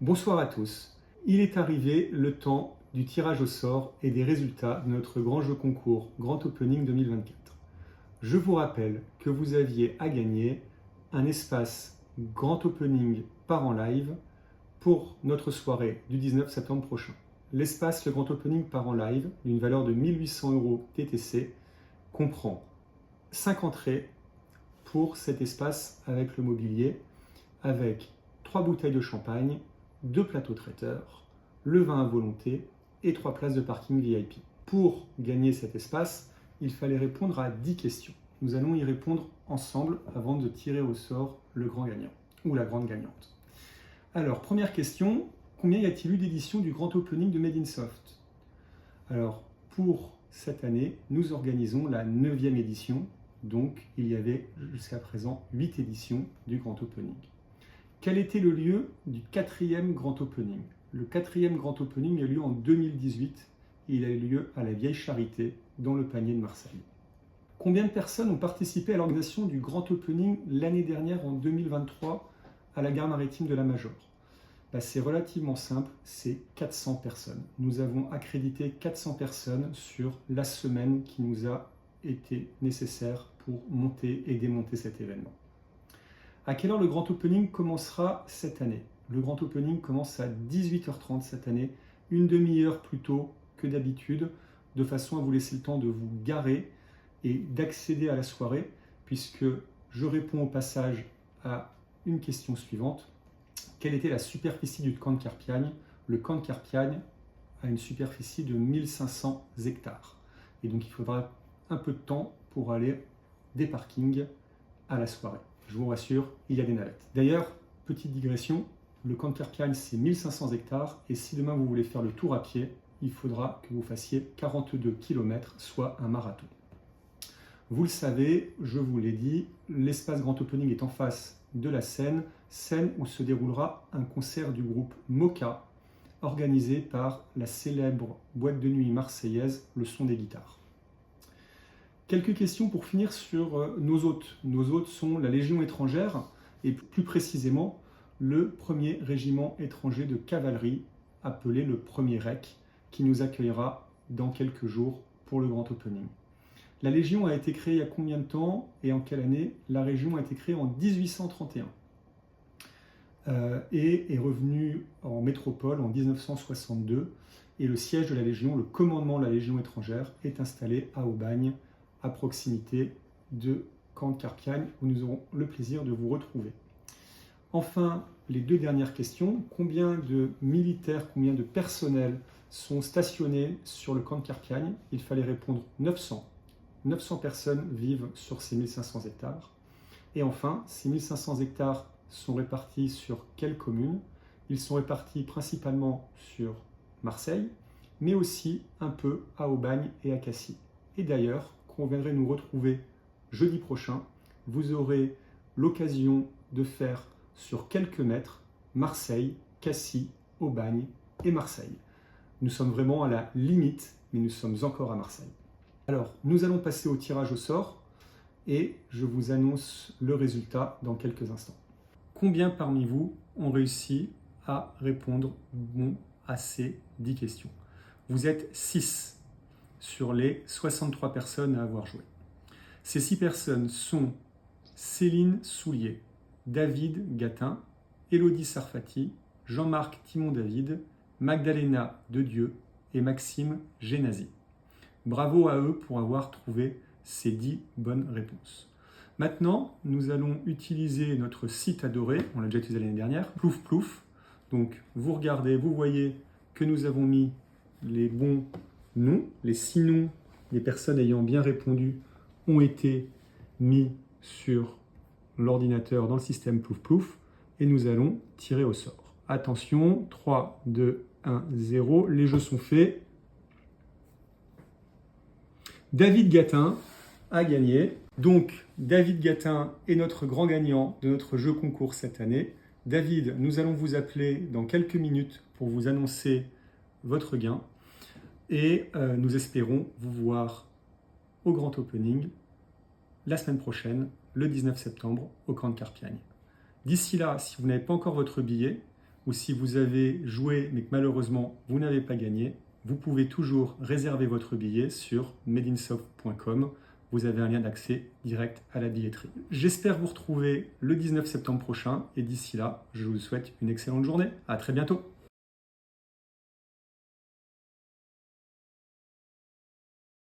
Bonsoir à tous. Il est arrivé le temps du tirage au sort et des résultats de notre grand jeu concours Grand Opening 2024. Je vous rappelle que vous aviez à gagner un espace Grand Opening par en live pour notre soirée du 19 septembre prochain. L'espace Le Grand Opening par en live d'une valeur de 1800 € TTC comprend 5 entrées pour cet espace avec le mobilier, avec 3 bouteilles de champagne, 2 plateaux traiteurs, le vin à volonté et 3 places de parking VIP. Pour gagner cet espace, il fallait répondre à 10 questions. Nous allons y répondre ensemble avant de tirer au sort le grand gagnant ou la grande gagnante. Alors, première question, combien y a-t-il eu d'éditions du Grand Opening de Made in Soft? Alors, pour cette année, nous organisons la 9e édition, donc il y avait jusqu'à présent 8 éditions du Grand Opening. Quel était le lieu du 4e Grand Opening? Le 4e Grand Opening a eu lieu en 2018 et il a eu lieu à la Vieille Charité, dans le Panier de Marseille. Combien de personnes ont participé à l'organisation du Grand Opening l'année dernière, en 2023, à la gare maritime de la Major? C'est relativement simple, c'est 400 personnes. Nous avons accrédité 400 personnes sur la semaine qui nous a été nécessaire pour monter et démonter cet événement. À quelle heure le Grand Opening commencera cette année? Le Grand Opening commence à 18h30 cette année, une demi-heure plus tôt que d'habitude, de façon à vous laisser le temps de vous garer et d'accéder à la soirée, puisque je réponds au passage à une question suivante. Quelle était la superficie du camp de Carpiagne? Le camp de Carpiagne a une superficie de 1500 hectares. Et donc il faudra un peu de temps pour aller des parkings à la soirée. Je vous rassure, il y a des navettes. D'ailleurs, petite digression, le camp de Carpiagne c'est 1500 hectares et si demain vous voulez faire le tour à pied, il faudra que vous fassiez 42 km, soit un marathon. Vous le savez, je vous l'ai dit, l'espace Grand Opening est en face de la scène où se déroulera un concert du groupe Moka, organisé par la célèbre boîte de nuit marseillaise Le Son des Guitares. Quelques questions pour finir sur nos hôtes. Nos hôtes sont la Légion étrangère et plus précisément le 1er régiment étranger de cavalerie, appelé le 1er REC, qui nous accueillera dans quelques jours pour le Grand Opening. La Légion a été créée il y a combien de temps et en quelle année? La Légion a été créée en 1831 et est revenue en métropole en 1962. Et le siège de la Légion, le commandement de la Légion étrangère, est installé à Aubagne, à proximité de Camp de Carpiagne, où nous aurons le plaisir de vous retrouver. Enfin, les 2 dernières questions. Combien de militaires, combien de personnels sont stationnés sur le camp de Carpiagne? Il fallait répondre 900. 900 personnes vivent sur ces 1500 hectares. Et enfin, ces 1500 hectares sont répartis sur quelles communes? Ils sont répartis principalement sur Marseille, mais aussi un peu à Aubagne et à Cassis. Et d'ailleurs, quand vous viendrez nous retrouver jeudi prochain, vous aurez l'occasion de faire sur quelques mètres Marseille, Cassis, Aubagne et Marseille. Nous sommes vraiment à la limite, mais nous sommes encore à Marseille. Alors, nous allons passer au tirage au sort et je vous annonce le résultat dans quelques instants. Combien parmi vous ont réussi à répondre bon à ces 10 questions? Vous êtes 6 sur les 63 personnes à avoir joué. Ces 6 personnes sont Céline Soulier, David Gatin, Élodie Sarfati, Jean-Marc Timon-David, Magdalena Dedieu et Maxime Génazi. Bravo à eux pour avoir trouvé ces 10 bonnes réponses. Maintenant, nous allons utiliser notre site adoré, on l'a déjà utilisé l'année dernière, Plouf Plouf. Donc vous regardez, vous voyez que nous avons mis les bons noms, les 6 noms des personnes ayant bien répondu ont été mis sur l'ordinateur dans le système Plouf Plouf et nous allons tirer au sort. Attention, 3, 2, 1, 0, les jeux sont faits. David Gatin a gagné. Donc, David Gatin est notre grand gagnant de notre jeu concours cette année. David, nous allons vous appeler dans quelques minutes pour vous annoncer votre gain. Et nous espérons vous voir au Grand Opening la semaine prochaine, le 19 septembre, au camp de Carpiagne. D'ici là, si vous n'avez pas encore votre billet, ou si vous avez joué mais que malheureusement vous n'avez pas gagné, vous pouvez toujours réserver votre billet sur medinsoft.com. Vous avez un lien d'accès direct à la billetterie. J'espère vous retrouver le 19 septembre prochain et d'ici là, je vous souhaite une excellente journée. À très bientôt.